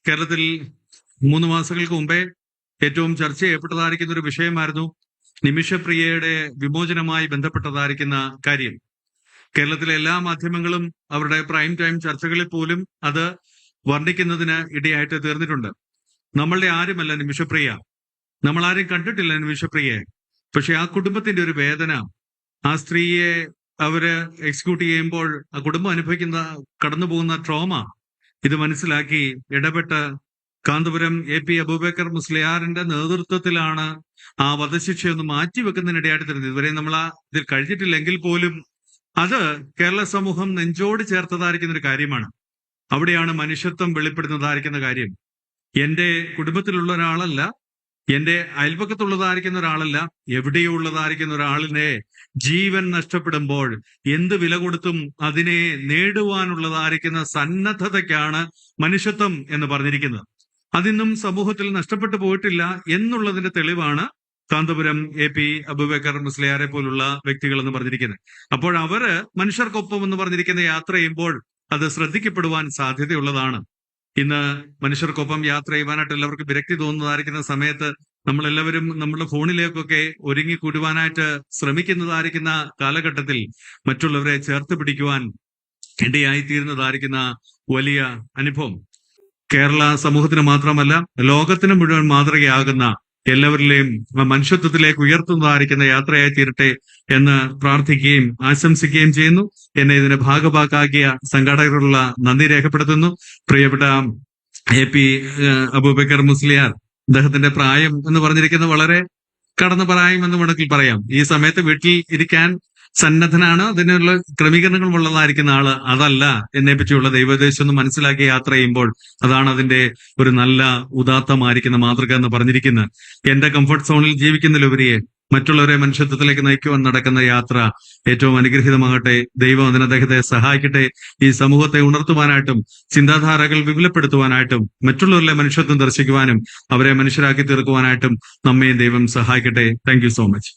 കേരളത്തിൽ 3 മാസങ്ങൾക്ക് മുമ്പേ ഏറ്റവും ചർച്ച ചെയ്യപ്പെട്ടതായിരിക്കുന്ന ഒരു വിഷയമായിരുന്നു നിമിഷപ്രിയയുടെ വിമോചനവുമായി ബന്ധപ്പെട്ടതായിരിക്കുന്ന കാര്യം. കേരളത്തിലെ എല്ലാ മാധ്യമങ്ങളും അവരുടെ പ്രൈം ടൈം ചർച്ചകളിൽ പോലും അത് വർണ്ണിക്കുന്നതിന് ഇടയായിട്ട് തീർന്നിട്ടുണ്ട്. നമ്മളുടെ ആരുമല്ല നിമിഷപ്രിയ, നമ്മളാരും കണ്ടിട്ടില്ല നിമിഷപ്രിയയെ. പക്ഷെ ആ കുടുംബത്തിന്റെ ഒരു വേദന, ആ സ്ത്രീയെ അവര് എക്സിക്യൂട്ട് ചെയ്യുമ്പോൾ ആ കുടുംബം അനുഭവിക്കുന്ന കടന്നു പോകുന്ന ട്രോമ, ഇത് മനസ്സിലാക്കി ഇടപെട്ട് കാന്തപുരം AP അബൂബക്കർ മുസ്ലിയാറിന്റെ നേതൃത്വത്തിലാണ് ആ വധശിക്ഷയൊന്ന് മാറ്റിവെക്കുന്നതിനിടയായിട്ട് തരുന്നത്. ഇതുവരെ നമ്മൾ ഇതിൽ കഴിഞ്ഞിട്ടില്ലെങ്കിൽ പോലും അത് കേരള സമൂഹം നെഞ്ചോട് ചേർത്തതായിരിക്കുന്ന ഒരു കാര്യമാണ്. അവിടെയാണ് മനുഷ്യത്വം വെളിപ്പെടുന്നതായിരിക്കുന്ന കാര്യം. എന്റെ കുടുംബത്തിലുള്ള ഒരാളല്ല, എന്റെ അയൽപക്കത്തുള്ളതായിരിക്കുന്ന ഒരാളല്ല, എവിടെയോ ഉള്ളതായിരിക്കുന്ന ഒരാളിനെ ജീവൻ നഷ്ടപ്പെടുമ്പോൾ എന്ത് വില കൊടുത്തും അതിനെ നേടുവാനുള്ളതായിരിക്കുന്ന സന്നദ്ധതയ്ക്കാണ് മനുഷ്യത്വം എന്ന് പറഞ്ഞിരിക്കുന്നത്. അതിന്നും സമൂഹത്തിൽ നഷ്ടപ്പെട്ടു പോയിട്ടില്ല എന്നുള്ളതിന്റെ തെളിവാണ് കാന്തപുരം AP അബൂബക്കർ മുസ്ലിയാരെ പോലുള്ള വ്യക്തികൾ എന്ന് പറഞ്ഞിരിക്കുന്നത്. അപ്പോൾ അവര് മനുഷ്യർക്കൊപ്പം എന്ന് പറഞ്ഞിരിക്കുന്ന യാത്ര ചെയ്യുമ്പോൾ അത് ശ്രദ്ധിക്കപ്പെടുവാൻ സാധ്യതയുള്ളതാണ്. ഇന്ന് മനുഷ്യർക്കൊപ്പം യാത്ര ചെയ്യുവാനായിട്ട് എല്ലാവർക്കും വിരക്തി തോന്നുന്നതായിരിക്കുന്ന സമയത്ത് നമ്മളെല്ലാവരും നമ്മുടെ ഫോണിലേക്കൊക്കെ ഒരുങ്ങി കൂടുവാനായിട്ട് ശ്രമിക്കുന്നതായിരിക്കുന്ന കാലഘട്ടത്തിൽ മറ്റുള്ളവരെ ചേർത്ത് പിടിക്കുവാൻ ഇടയായിത്തീരുന്നതായിരിക്കുന്ന വലിയ അനുഭവം കേരള സമൂഹത്തിന് മാത്രമല്ല ലോകത്തിന് മുഴുവൻ മാതൃകയാകുന്ന എല്ലാവരിലെയും മനുഷ്യത്വത്തിലേക്ക് ഉയർത്തുന്നതായിരിക്കുന്ന യാത്രയായി തീരട്ടെ എന്ന് പ്രാർത്ഥിക്കുകയും ആശംസിക്കുകയും ചെയ്യുന്നു. എന്നെ ഇതിന്റെ ഭാഗഭാക്കാക്കിയ സംഘാടകരുള്ള നന്ദി രേഖപ്പെടുത്തുന്നു. പ്രിയപ്പെട്ട AP അബൂബക്കർ മുസ്ലിയാർ, അദ്ദേഹത്തിന്റെ പ്രായം എന്ന് പറഞ്ഞിരിക്കുന്നത് വളരെ കടന്നു പ്രായം എന്ന് വേണമെങ്കിൽ പറയാം. ഈ സമയത്ത് വീട്ടിൽ ഇരിക്കാൻ സന്നദ്ധനാണ്, അതിനുള്ള ക്രമീകരണങ്ങൾ ഉള്ളതായിരിക്കുന്ന ആള് അതല്ല. എന്നെ പറ്റിയുള്ള ദൈവോദ്ദേശം ഒന്ന് മനസ്സിലാക്കി യാത്ര ചെയ്യുമ്പോൾ അതാണ് അതിന്റെ ഒരു നല്ല ഉദാത്തമായിരിക്കുന്ന മാതൃക എന്ന് പറഞ്ഞിരിക്കുന്നത്. എന്റെ കംഫർട്ട് സോണിൽ ജീവിക്കുന്നതിലുപരിയെ മറ്റുള്ളവരെ മനുഷ്യത്വത്തിലേക്ക് നയിക്കുവാൻ നടക്കുന്ന യാത്ര ഏറ്റവും അനുഗ്രഹീതമാകട്ടെ. ദൈവം അതിന് അദ്ദേഹത്തെ സഹായിക്കട്ടെ. ഈ സമൂഹത്തെ ഉണർത്തുവാനായിട്ടും ചിന്താധാരകൾ വിപുലപ്പെടുത്തുവാനായിട്ടും മറ്റുള്ളവരിലെ മനുഷ്യത്വം ദർശിക്കുവാനും അവരെ മനുഷ്യരാക്കി തീർക്കുവാനായിട്ടും നമ്മയും ദൈവം സഹായിക്കട്ടെ. Thank you so much.